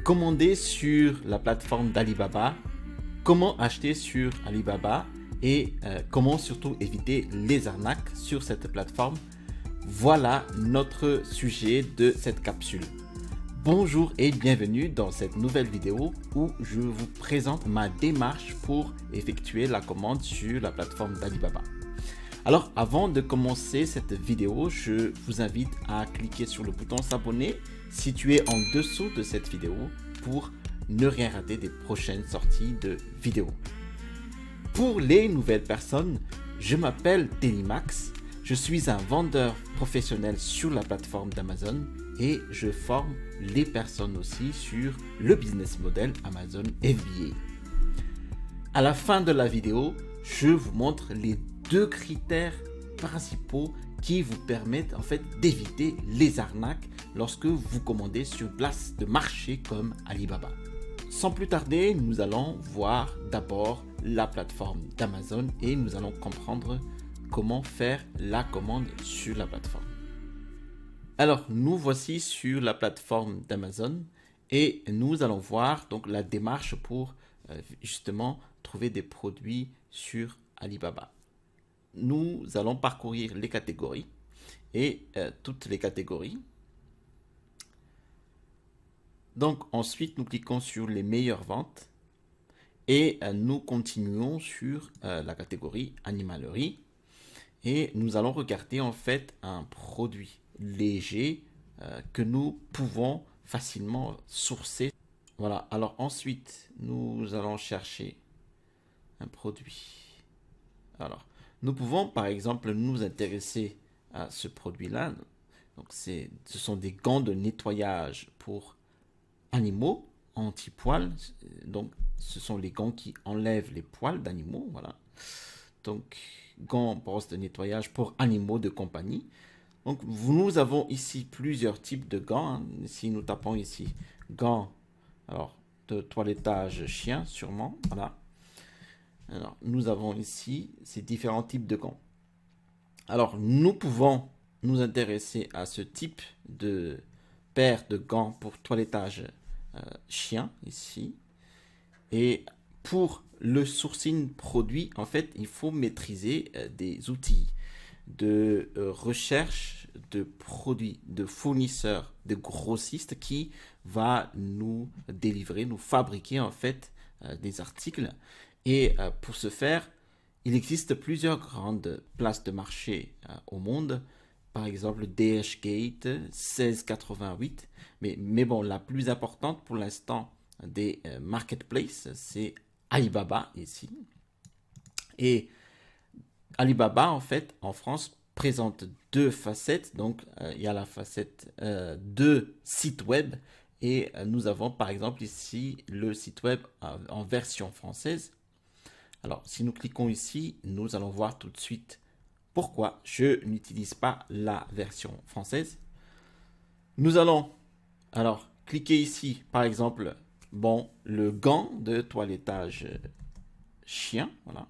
commander sur la plateforme d'Alibaba, comment acheter sur Alibaba et comment surtout éviter les arnaques sur cette plateforme. Voilà notre sujet de cette capsule. Bonjour et bienvenue dans cette nouvelle vidéo où je vous présente ma démarche pour effectuer la commande sur la plateforme d'Alibaba. Alors avant de commencer cette vidéo, je vous invite à cliquer sur le bouton s'abonner situé en dessous de cette vidéo pour ne rien rater des prochaines sorties de vidéos. Pour les nouvelles personnes, je m'appelle Telimax, je suis un vendeur professionnel sur la plateforme d'Amazon et je forme les personnes aussi sur le business model Amazon FBA. À la fin de la vidéo, je vous montre les deux critères principaux qui vous permettent en fait d'éviter les arnaques lorsque vous commandez sur place de marché comme Alibaba. Sans plus tarder, nous allons voir d'abord la plateforme d'Amazon et nous allons comprendre comment faire la commande sur la plateforme. Alors, nous voici sur la plateforme d'Amazon et nous allons voir donc la démarche pour justement trouver des produits sur Alibaba. Nous allons parcourir les catégories et toutes les catégories. Donc ensuite, nous cliquons sur les meilleures ventes et nous continuons sur la catégorie animalerie et nous allons regarder en fait un produit léger que nous pouvons facilement sourcer. Voilà, alors ensuite, nous allons chercher un produit. Alors, nous pouvons par exemple nous intéresser à ce produit-là. Donc, ce sont des gants de nettoyage pour animaux anti-poils. Donc, ce sont les gants qui enlèvent les poils d'animaux. Voilà. Donc, gants brosse de nettoyage pour animaux de compagnie. Donc, nous avons ici plusieurs types de gants. Si nous tapons ici gants, alors de toilettage chien, sûrement. Voilà. Alors, nous avons ici ces différents types de gants. Alors, nous pouvons nous intéresser à ce type de paire de gants pour toilettage chien, ici. Et pour le sourcing produit, en fait, il faut maîtriser des outils de recherche de produits, de fournisseurs, de grossistes qui va nous délivrer, nous fabriquer en fait des articles. Et pour ce faire, il existe plusieurs grandes places de marché au monde. Par exemple, DHgate, 1688. Mais bon, la plus importante pour l'instant des marketplaces, c'est Alibaba ici. Et Alibaba, en fait, en France, présente deux facettes. Donc, il y a la facette de site web. Et nous avons, par exemple, ici, le site web en version française. Alors, si nous cliquons ici, nous allons voir tout de suite pourquoi je n'utilise pas la version française. Nous allons alors cliquer ici, par exemple, bon, le gant de toilettage chien, voilà.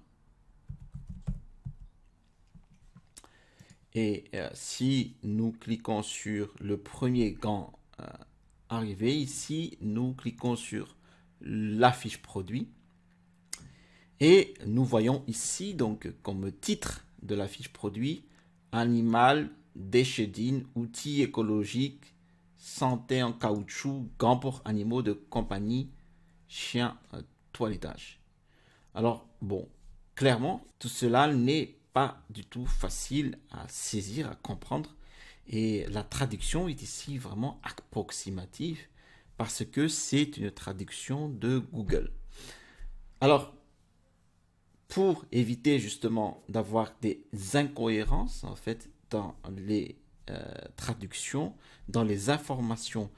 Et si nous cliquons sur le premier gant arrivé ici, nous cliquons sur la fiche produit. Et nous voyons ici, donc, comme titre de la fiche produit, animal, déchets dignes, outils écologiques, santé en caoutchouc, gants pour animaux de compagnie, chien, toilettage. Alors, bon, clairement, tout cela n'est pas du tout facile à saisir, à comprendre. Et la traduction est ici vraiment approximative parce que c'est une traduction de Google. Alors, pour éviter justement d'avoir des incohérences en fait dans les traductions, dans les informations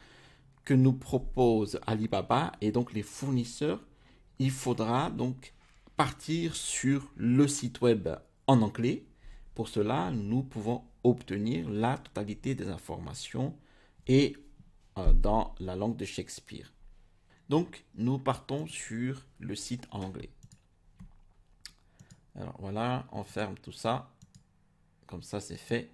que nous propose Alibaba et donc les fournisseurs, il faudra donc partir sur le site web en anglais. Pour cela, nous pouvons obtenir la totalité des informations et dans la langue de Shakespeare. Donc, nous partons sur le site en anglais. Alors voilà, on ferme tout ça. Comme ça, c'est fait.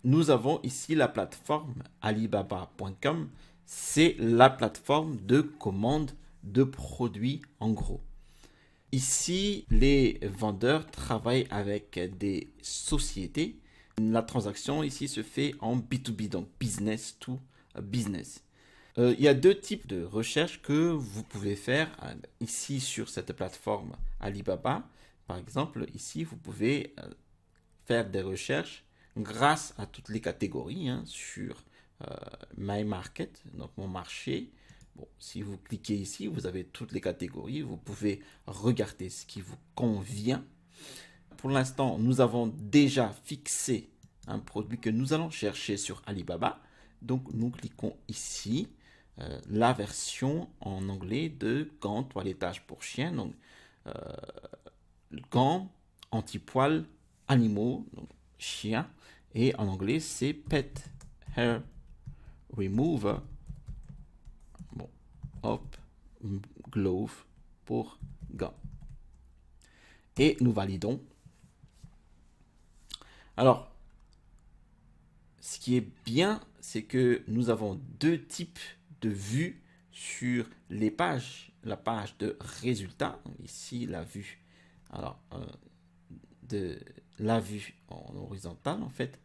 Nous avons ici la plateforme alibaba.com. c'est la plateforme de commande de produits en gros. Ici, les vendeurs travaillent avec des sociétés. La transaction ici se fait en B2B, donc business to business. Il y a deux types de recherches que vous pouvez faire ici sur cette plateforme Alibaba. Par exemple, ici, vous pouvez faire des recherches grâce à toutes les catégories sur My Market, donc mon marché. Bon, si vous cliquez ici, vous avez toutes les catégories. Vous pouvez regarder ce qui vous convient. Pour l'instant, nous avons déjà fixé un produit que nous allons chercher sur Alibaba. Donc, nous cliquons ici. La version en anglais de gants toilettage pour chien. Donc, gants anti-poils animaux, donc chien. Et en anglais, c'est Pet Hair Remover. Bon, hop, glove pour gants. Et nous validons. Alors, ce qui est bien, c'est que nous avons deux types de vues sur les pages. La page de résultats, ici la vue, alors de la vue en horizontale en fait,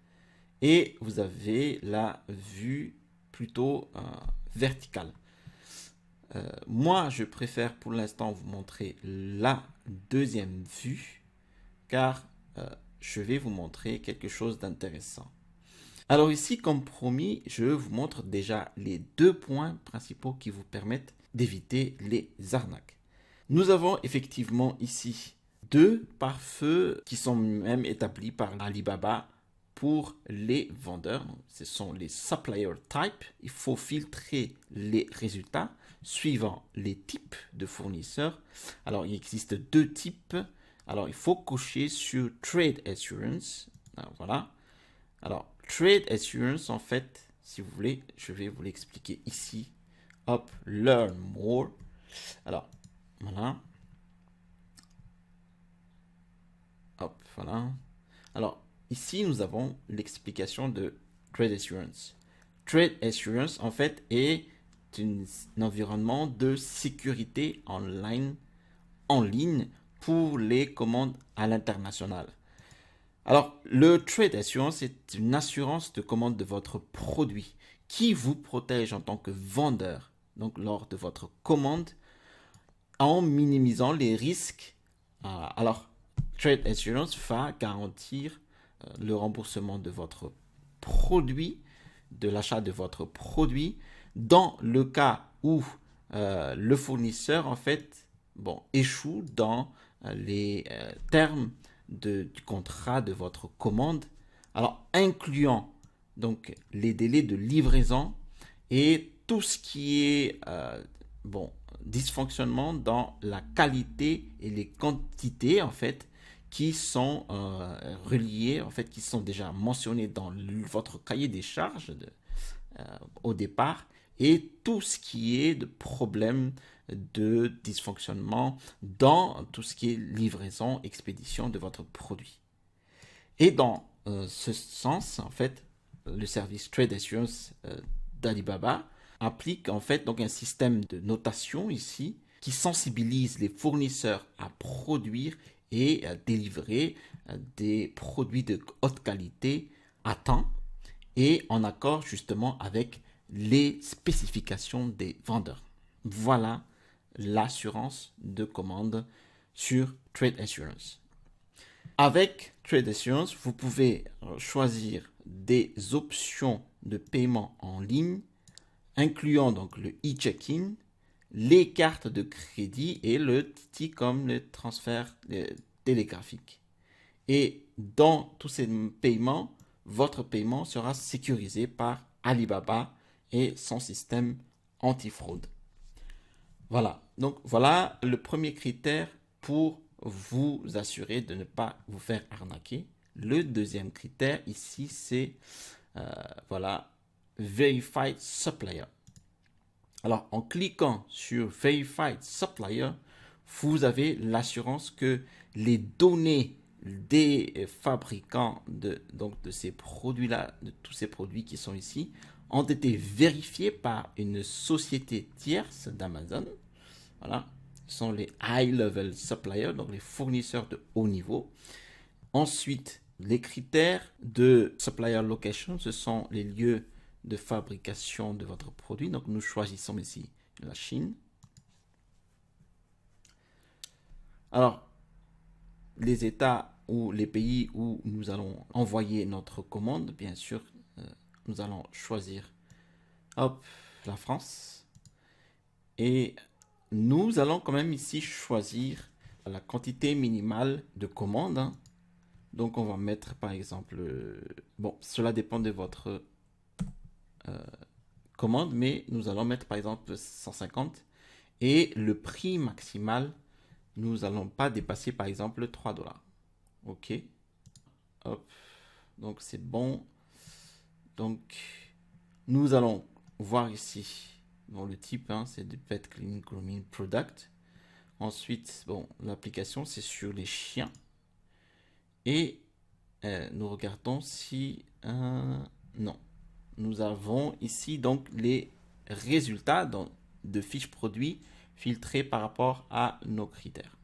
et vous avez la vue plutôt verticale. Moi, je préfère pour l'instant vous montrer la deuxième vue, car je vais vous montrer quelque chose d'intéressant. Alors ici, comme promis, je vous montre déjà les deux points principaux qui vous permettent d'éviter les arnaques. Nous avons effectivement ici deux pare-feux qui sont même établis par Alibaba pour les vendeurs. Ce sont les supplier type. Il faut filtrer les résultats suivant les types de fournisseurs. Alors, il existe deux types. Alors, il faut cocher sur Trade Assurance. Alors, voilà. Alors, Trade Assurance, en fait, si vous voulez, je vais vous l'expliquer ici. Hop, Learn More. Alors, voilà. Hop, voilà. Alors, ici, nous avons l'explication de Trade Assurance. Trade Assurance, en fait, est un environnement de sécurité en ligne pour les commandes à l'international. Alors, le Trade Assurance est une assurance de commande de votre produit qui vous protège en tant que vendeur, donc lors de votre commande, en minimisant les risques. Alors, Trade Assurance va garantir le remboursement de votre produit, de l'achat de votre produit, dans le cas où le fournisseur, en fait, échoue dans les termes du contrat de votre commande, alors incluant donc les délais de livraison et tout ce qui est dysfonctionnement dans la qualité et les quantités en fait qui sont reliées, en fait qui sont déjà mentionnées dans votre cahier des charges au départ, et tout ce qui est de problème de dysfonctionnement dans tout ce qui est livraison, expédition de votre produit. Et dans ce sens, en fait, le service Trade Assurance d'Alibaba applique en fait donc un système de notation ici qui sensibilise les fournisseurs à produire et à délivrer des produits de haute qualité à temps et en accord justement avec les spécifications des vendeurs. Voilà l'assurance de commande sur Trade Assurance. Avec Trade Assurance, vous pouvez choisir des options de paiement en ligne, incluant donc le e-check-in, les cartes de crédit et le TITI comme le transfert télégraphique. Et dans tous ces paiements, votre paiement sera sécurisé par Alibaba et son système anti-fraude. Voilà, donc voilà le premier critère pour vous assurer de ne pas vous faire arnaquer. Le deuxième critère ici, c'est Verified Supplier. Alors, en cliquant sur Verified Supplier, vous avez l'assurance que les données des fabricants de ces produits-là, de tous ces produits qui sont ici, ont été vérifiés par une société tierce d'Amazon. Voilà, ce sont les high-level suppliers, donc les fournisseurs de haut niveau. Ensuite, les critères de supplier location, ce sont les lieux de fabrication de votre produit. Donc, nous choisissons ici la Chine. Alors, les États ou les pays où nous allons envoyer notre commande, bien sûr, nous allons choisir la France. Et nous allons quand même ici choisir la quantité minimale de commandes. Hein. Donc, on va mettre par exemple, bon, cela dépend de votre commande, mais nous allons mettre par exemple 150. Et le prix maximal, nous allons pas dépasser par exemple 3 $. OK. Hop. Donc, c'est bon. Donc, nous allons voir ici, bon, le type, hein, c'est du Pet Cleaning Grooming Product. Ensuite, bon, l'application, c'est sur les chiens. Et nous regardons si... non. Nous avons ici donc les résultats de fiches produits filtrés par rapport à nos critères.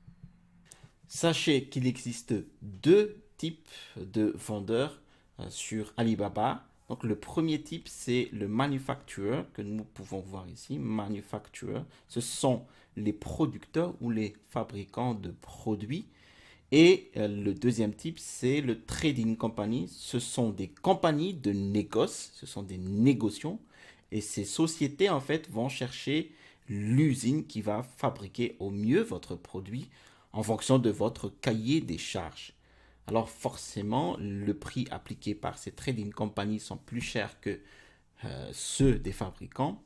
Sachez qu'il existe deux types de vendeurs sur Alibaba. Donc le premier type, c'est le manufacturer que nous pouvons voir ici. Manufacturer, ce sont les producteurs ou les fabricants de produits. Et le deuxième type, c'est le trading company. Ce sont des compagnies de négoce, ce sont des négociants. Et ces sociétés, en fait, vont chercher l'usine qui va fabriquer au mieux votre produit en fonction de votre cahier des charges. Alors forcément, le prix appliqué par ces trading companies sont plus chers que ceux des fabricants.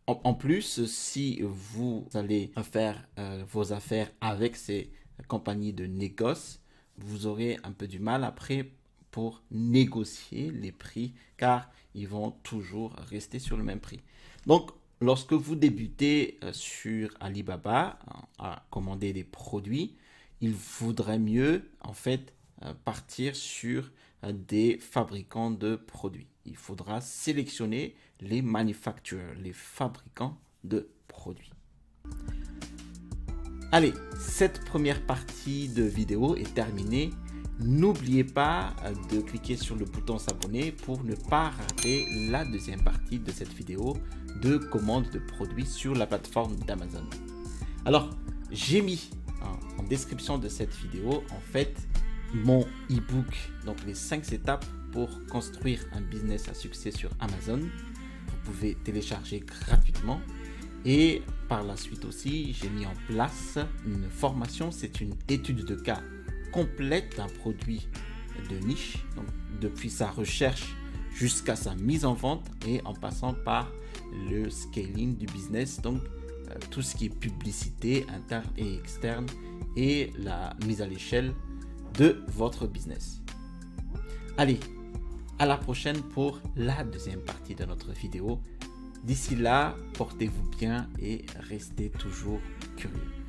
En plus, si vous allez faire vos affaires avec ces compagnies de négoce, vous aurez un peu du mal après pour négocier les prix car ils vont toujours rester sur le même prix. Donc, lorsque vous débutez sur Alibaba à commander des produits, il vaudrait mieux en fait partir sur des fabricants de produits. Il faudra sélectionner les manufacturers, les fabricants de produits. Allez, cette première partie de vidéo est terminée. N'oubliez pas de cliquer sur le bouton s'abonner pour ne pas rater la deuxième partie de cette vidéo de commande de produits sur la plateforme d'Amazon. Alors, j'ai mis en description de cette vidéo en fait mon e-book, donc les 5 étapes pour construire un business à succès sur Amazon. Vous pouvez télécharger gratuitement. Et par la suite aussi, j'ai mis en place une formation, c'est une étude de cas complète d'un produit de niche, donc depuis sa recherche jusqu'à sa mise en vente et en passant par le scaling du business, donc tout ce qui est publicité interne et externe et la mise à l'échelle de votre business. Allez, à la prochaine pour la deuxième partie de notre vidéo. D'ici là, portez-vous bien et restez toujours curieux.